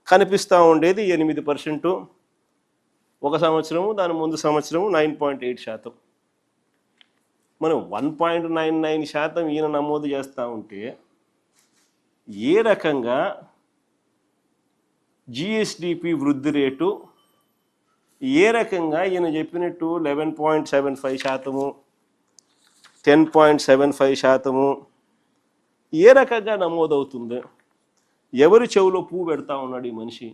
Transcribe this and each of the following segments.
కనిపిస్తూ ఉండేది 8%, ఒక సంవత్సరము దాని ముందు సంవత్సరము 9.8%. మనం 1.99% ఈయన నమోదు చేస్తూ ఉంటే ఏ రకంగా జిఎస్డిపి వృద్ధి రేటు ఏ రకంగా ఈయన చెప్పినట్టు 11.75%, 10.75% ఏ రకంగా నమోదవుతుంది? ఎవరి చెవిలో పువ్వు పెడతా ఉన్నాడు ఈ మనిషి?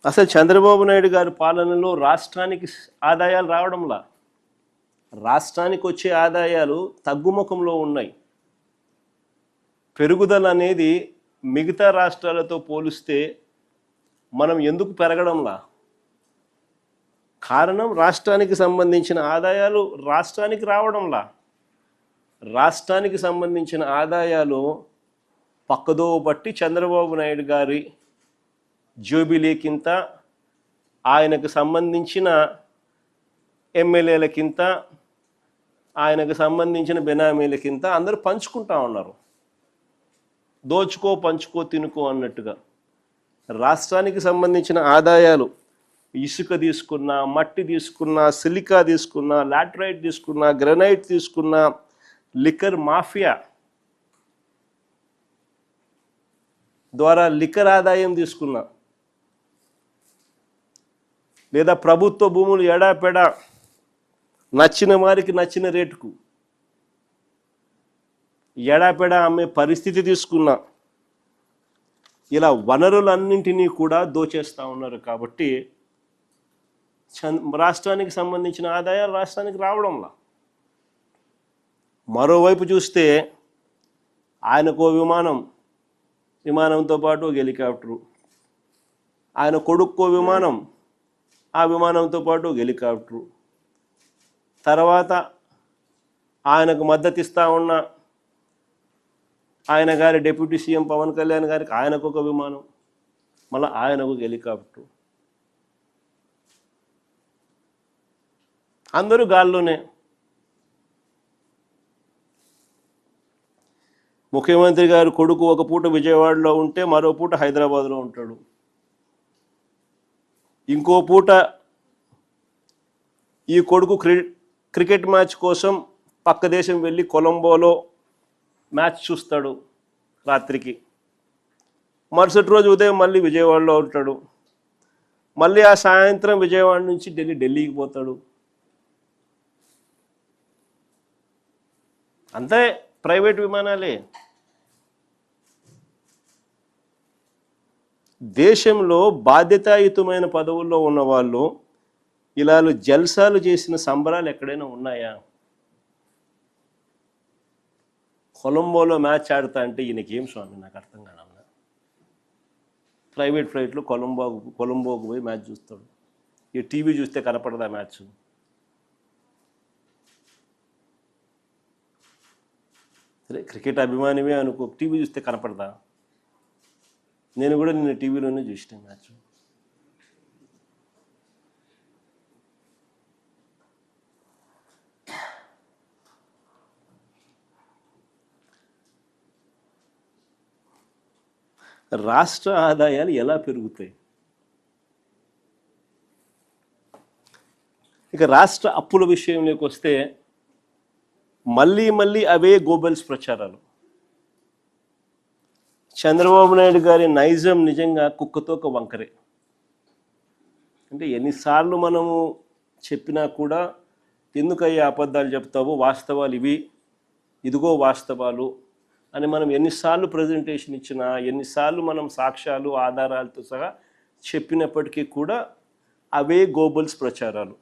అసలు చంద్రబాబు నాయుడు గారి పాలనలో రాష్ట్రానికి ఆదాయాలు రావడంలా, రాష్ట్రానికి వచ్చే ఆదాయాలు తగ్గుముఖంలో ఉన్నాయి. పెరుగుదల అనేది మిగతా రాష్ట్రాలతో పోలిస్తే మనం ఎందుకు పెరగడంలా? కారణం రాష్ట్రానికి సంబంధించిన ఆదాయాలు రాష్ట్రానికి రావడంలా. రాష్ట్రానికి సంబంధించిన ఆదాయాలు పక్కదో బట్టి చంద్రబాబు నాయుడు గారి జోబిలేకింత, ఆయనకు సంబంధించిన ఎమ్మెల్యేలకింత, ఆయనకు సంబంధించిన బెనామీలకింత అందరూ పంచుకుంటా ఉన్నారు. దోచుకో పంచుకో తినుకో అన్నట్టుగా. రాష్ట్రానికి సంబంధించిన ఆదాయాలు ఇసుక తీసుకున్నా, మట్టి తీసుకున్నా, సిలికా తీసుకున్నా, లాటరైట్ తీసుకున్నా, గ్రనైట్ తీసుకున్నా, లిక్కర్ మాఫియా ద్వారా లిక్కర్ ఆదాయం తీసుకున్నా, లేదా ప్రభుత్వ భూములు ఎడాపెడా నచ్చిన వారికి నచ్చిన రేటుకు ఎడాపెడా అమ్మే పరిస్థితి తీసుకున్నా, ఇలా వనరులన్నింటినీ కూడా దోచేస్తూ ఉన్నారు. కాబట్టి రాష్ట్రానికి సంబంధించిన ఆదాయాలు రాష్ట్రానికి రావడంలా. మరోవైపు చూస్తే ఆయనకో విమానంతో పాటు ఒక హెలికాప్టరు, ఆయన కొడుక్కో విమానం, ఆ విమానంతో పాటు ఒక హెలికాప్టరు, తర్వాత ఆయనకు మద్దతు ఇస్తూ ఉన్న ఆయన గారి డిప్యూటీ సీఎం పవన్ కళ్యాణ్ గారికి ఆయనకు ఒక విమానం, మళ్ళీ ఆయనకు ఒక హెలికాప్టరు. అందరూ గాల్లోనే. ముఖ్యమంత్రి గారు కొడుకు ఒక పూట విజయవాడలో ఉంటే మరో పూట హైదరాబాద్లో ఉంటాడు. ఇంకో పూట ఈ కొడుకు క్రికెట్ మ్యాచ్ కోసం పక్క దేశం వెళ్ళి కొలంబోలో మ్యాచ్ చూస్తాడు రాత్రికి. మరుసటి రోజు ఉదయం మళ్ళీ విజయవాడలో ఉంటాడు. మళ్ళీ ఆ సాయంత్రం విజయవాడ నుంచి ఢిల్లీకి పోతాడు. అంతే, ప్రైవేట్ విమానాలే. దేశంలో బాధ్యతాయుతమైన పదవుల్లో ఉన్న వాళ్ళు ఇలా జల్సాలు చేసిన సంబరాలు ఎక్కడైనా ఉన్నాయా? కొలంబోలో మ్యాచ్ ఆడతా అంటే ఈయనకేం స్వామి, నాకు అర్థం కాదన్నా. ప్రైవేట్ ఫ్లైట్లో కొలంబోకు పోయి మ్యాచ్ చూస్తాడు. ఈ టీవీ చూస్తే కనపడదా మ్యాచ్? సరే, క్రికెట్ అభిమానివే అనుకో, టీవీ చూస్తే కనపడదా? నేను కూడా నిన్న టీవీలోనే చూసిన మ్యాచ్. రాష్ట్ర ఆదాయాలు ఎలా పెరుగుతాయి? ఇక రాష్ట్ర అప్పుల విషయంలోకి వస్తే మళ్ళీ అవే గోబెల్స్ ప్రచారాలు. చంద్రబాబు నాయుడు గారి నైజం నిజంగా కుక్కతోక వంకరే. అంటే ఎన్నిసార్లు మనము చెప్పినా కూడా ఎందుకయ్యా అబద్ధాలు చెప్తావు, వాస్తవాలు ఇవి, ఇదిగో వాస్తవాలు అని మనం ఎన్నిసార్లు ప్రజెంటేషన్ ఇచ్చినా, ఎన్నిసార్లు మనం సాక్ష్యాలు ఆధారాలతో సహా చెప్పినప్పటికీ కూడా అవే గోబెల్స్ ప్రచారాలు.